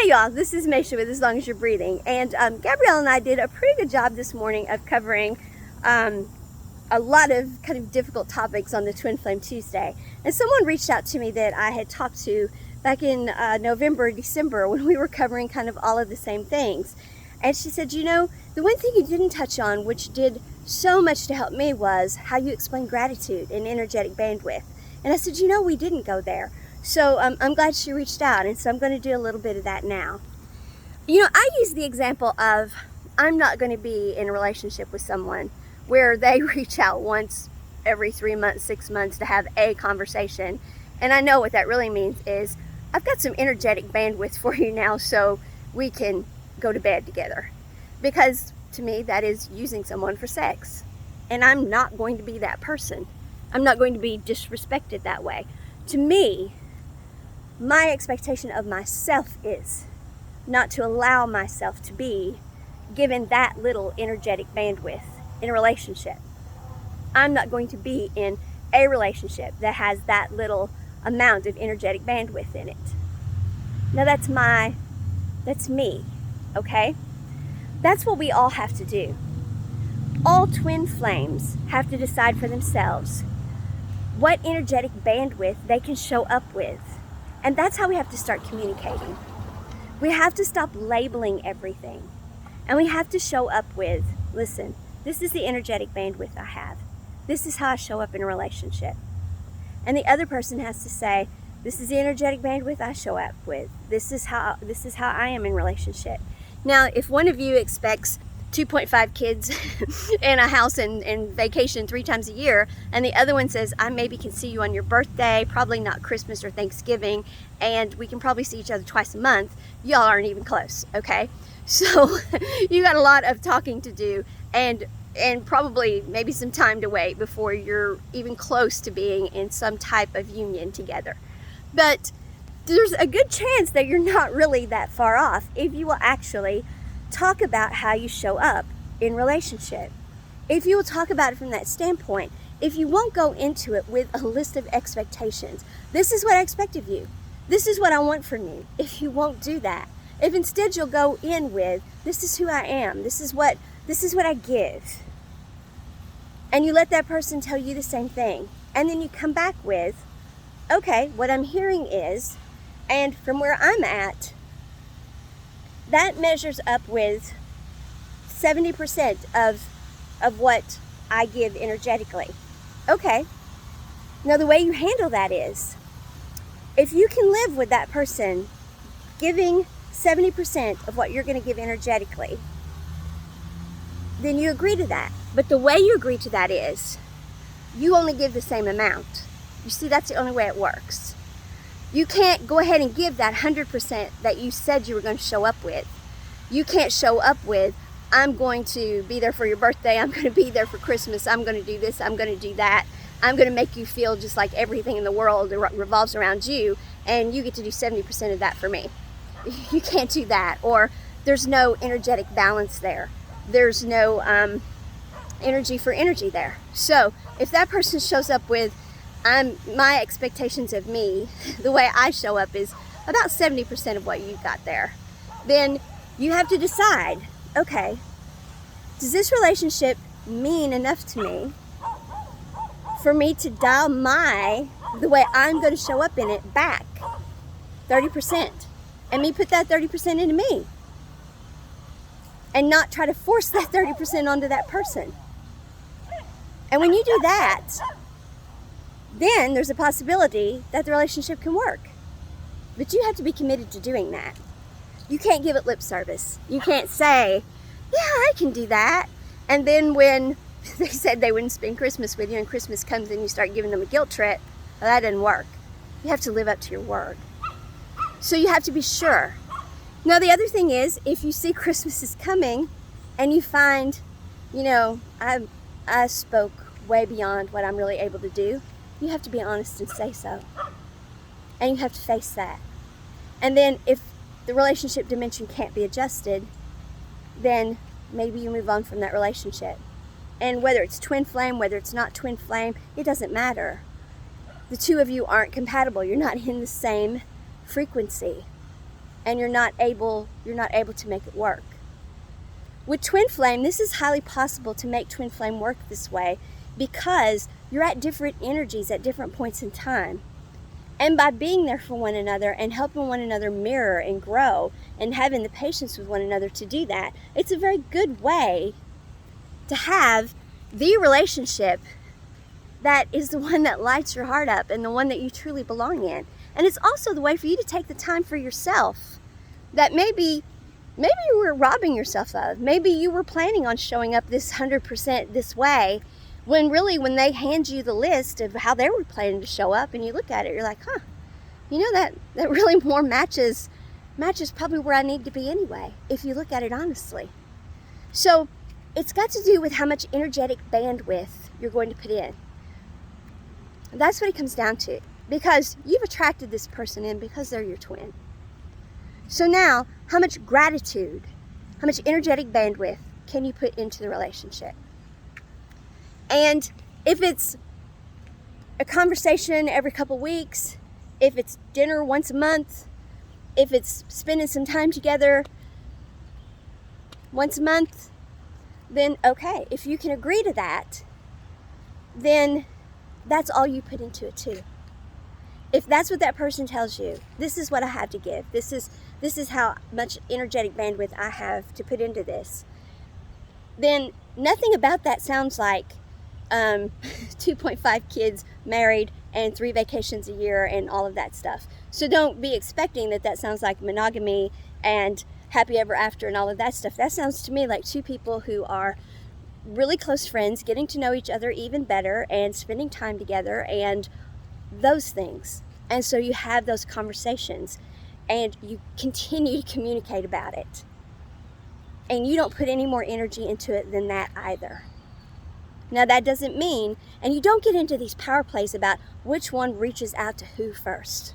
Hey y'all, this is Maisha with As Long As You're Breathing, and Gabrielle and I did a pretty good job this morning of covering a lot of kind of difficult topics on the Twin Flame Tuesday. And someone reached out to me that I had talked to back in November, December, when we were covering kind of all of the same things. And she said, you know, the one thing you didn't touch on, which did so much to help me, was how you explain gratitude and energetic bandwidth. And I said, you know, we didn't go there. So I'm glad she reached out, and so I'm going to do a little bit of that now. You know, I use the example of I'm not going to be in a relationship with someone where they reach out once every 3 months, 6 months to have a conversation. And I know what that really means is I've got some energetic bandwidth for you now so we can go to bed together. Because to me, that is using someone for sex. And I'm not going to be that person. I'm not going to be disrespected that way. To me, my expectation of myself is not to allow myself to be given that little energetic bandwidth in a relationship. I'm not going to be in a relationship that has that little amount of energetic bandwidth in it. Now that's me, okay? That's what we all have to do. All twin flames have to decide for themselves what energetic bandwidth they can show up with. And that's how we have to start communicating. We have to stop labeling everything. And we have to show up with, listen, this is the energetic bandwidth I have. This is how I show up in a relationship. And the other person has to say, this is the energetic bandwidth I show up with. This is how I am in relationship. Now, if one of you expects 2.5 kids in a house and vacation 3 times a year, and the other one says, I maybe can see you on your birthday, probably not Christmas or Thanksgiving, and we can probably see each other twice a month, y'all aren't even close, okay? So you got a lot of talking to do, and probably maybe some time to wait before you're even close to being in some type of union together. But there's a good chance that you're not really that far off if you will actually talk about how you show up in relationship. If you will talk about it from that standpoint, if you won't go into it with a list of expectations, this is what I expect of you, this is what I want from you, if you won't do that, if instead you'll go in with, this is who I am, this is what I give, and you let that person tell you the same thing, and then you come back with, okay, what I'm hearing is, and from where I'm at, that measures up with 70% of what I give energetically. Okay. Now the way you handle that is, if you can live with that person giving 70% of what you're going to give energetically, then you agree to that. But the way you agree to that is, you only give the same amount. You see, that's the only way it works. You can't go ahead and give that 100% that you said you were going to show up with. You can't show up with, I'm going to be there for your birthday, I'm going to be there for Christmas, I'm going to do this, I'm going to do that, I'm going to make you feel just like everything in the world revolves around you, and you get to do 70% of that for me. You can't do that, or there's no energetic balance there. There's no energy for energy there. So if that person shows up with, my expectations of me, the way I show up is about 70% of what you got there, then you have to decide, okay, does this relationship mean enough to me for me to dial the way I'm going to show up in it back 30%, and me put that 30% into me, and not try to force that 30% onto that person. And when you do that, then there's a possibility that the relationship can work. But you have to be committed to doing that. You can't give it lip service. You can't say, yeah, I can do that. And then when they said they wouldn't spend Christmas with you and Christmas comes and you start giving them a guilt trip, well, that doesn't work. You have to live up to your word. So you have to be sure. Now the other thing is, if you see Christmas is coming and you find, you know, I spoke way beyond what I'm really able to do, you have to be honest and say so. And you have to face that. And then if the relationship dimension can't be adjusted, then maybe you move on from that relationship. And whether it's twin flame, whether it's not twin flame, it doesn't matter. The two of you aren't compatible. You're not in the same frequency. and you're not able to make it work. With twin flame, this is highly possible to make twin flame work this way because you're at different energies at different points in time. And by being there for one another and helping one another mirror and grow and having the patience with one another to do that, it's a very good way to have the relationship that is the one that lights your heart up and the one that you truly belong in. And it's also the way for you to take the time for yourself that maybe you were robbing yourself of. Maybe you were planning on showing up this 100% this way, when really when they hand you the list of how they were planning to show up and you look at it, you're like, you know, that really more matches probably where I need to be anyway, if you look at it honestly. So it's got to do with how much energetic bandwidth you're going to put in. That's what it comes down to, because you've attracted this person in because they're your twin. So now, how much gratitude, how much energetic bandwidth can you put into the relationship? And if it's a conversation every couple weeks, if it's dinner once a month, if it's spending some time together once a month, then okay. If you can agree to that, then that's all you put into it too. If that's what that person tells you, this is what I have to give. This is how much energetic bandwidth I have to put into this. Then nothing about that sounds like 2.5 kids, married, and 3 vacations a year and all of that stuff. So don't be expecting that sounds like monogamy and happy ever after and all of that stuff. That sounds to me like two people who are really close friends, getting to know each other even better and spending time together and those things. And so you have those conversations and you continue to communicate about it. And you don't put any more energy into it than that either. Now that doesn't mean, and you don't get into these power plays about which one reaches out to who first.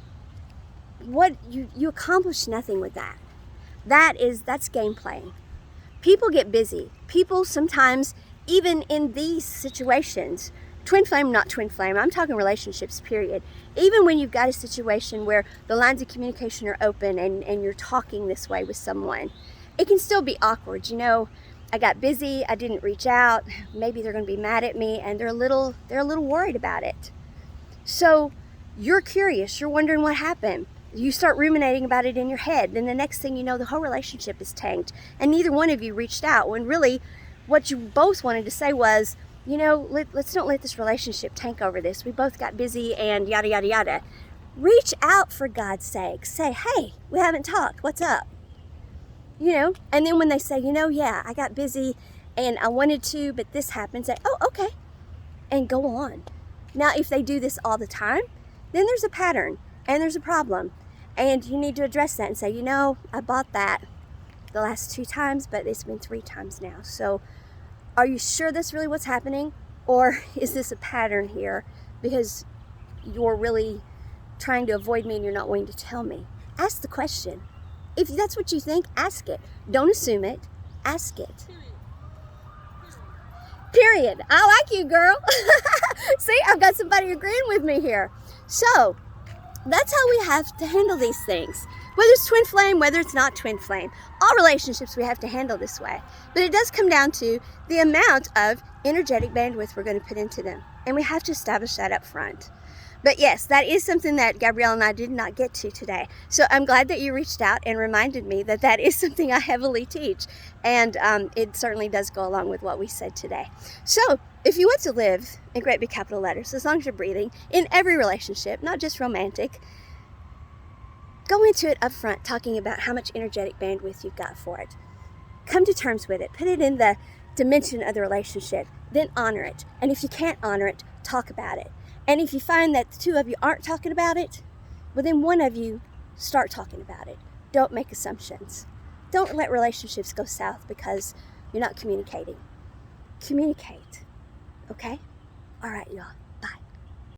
What you accomplish nothing with that. That's game playing. People get busy. People sometimes, even in these situations, twin flame, not twin flame, I'm talking relationships, period. Even when you've got a situation where the lines of communication are open and you're talking this way with someone, it can still be awkward. You know, I got busy, I didn't reach out, maybe they're going to be mad at me, and they're a little worried about it. So you're curious, you're wondering what happened. You start ruminating about it in your head, then the next thing you know, the whole relationship is tanked, and neither one of you reached out, when really what you both wanted to say was, you know, let's don't let this relationship tank over this. We both got busy and yada, yada, yada. Reach out, for God's sake. Say, hey, we haven't talked. What's up? You know, and then when they say, you know, yeah, I got busy and I wanted to, but this happened, say, oh, okay, and go on. Now, if they do this all the time, then there's a pattern and there's a problem. And you need to address that and say, you know, I bought that the last 2 times, but it's been 3 times now. So are you sure that's really what's happening? Or is this a pattern here because you're really trying to avoid me and you're not willing to tell me? Ask the question. If that's what you think, ask it. Don't assume it. Ask it. Period. I like you, girl. See, I've got somebody agreeing with me here. So that's how we have to handle these things. Whether it's twin flame, whether it's not twin flame, all relationships we have to handle this way. But it does come down to the amount of energetic bandwidth we're going to put into them. And we have to establish that up front. But yes, that is something that Gabrielle and I did not get to today. So I'm glad that you reached out and reminded me that that is something I heavily teach. And it certainly does go along with what we said today. So if you want to live in great big capital letters, as long as you're breathing, in every relationship, not just romantic, go into it up front, talking about how much energetic bandwidth you've got for it. Come to terms with it. Put it in the dimension of the relationship. Then honor it. And if you can't honor it, talk about it. And if you find that the 2 of you aren't talking about it, well, then one of you start talking about it. Don't make assumptions. Don't let relationships go south because you're not communicating. Communicate. Okay? All right, y'all.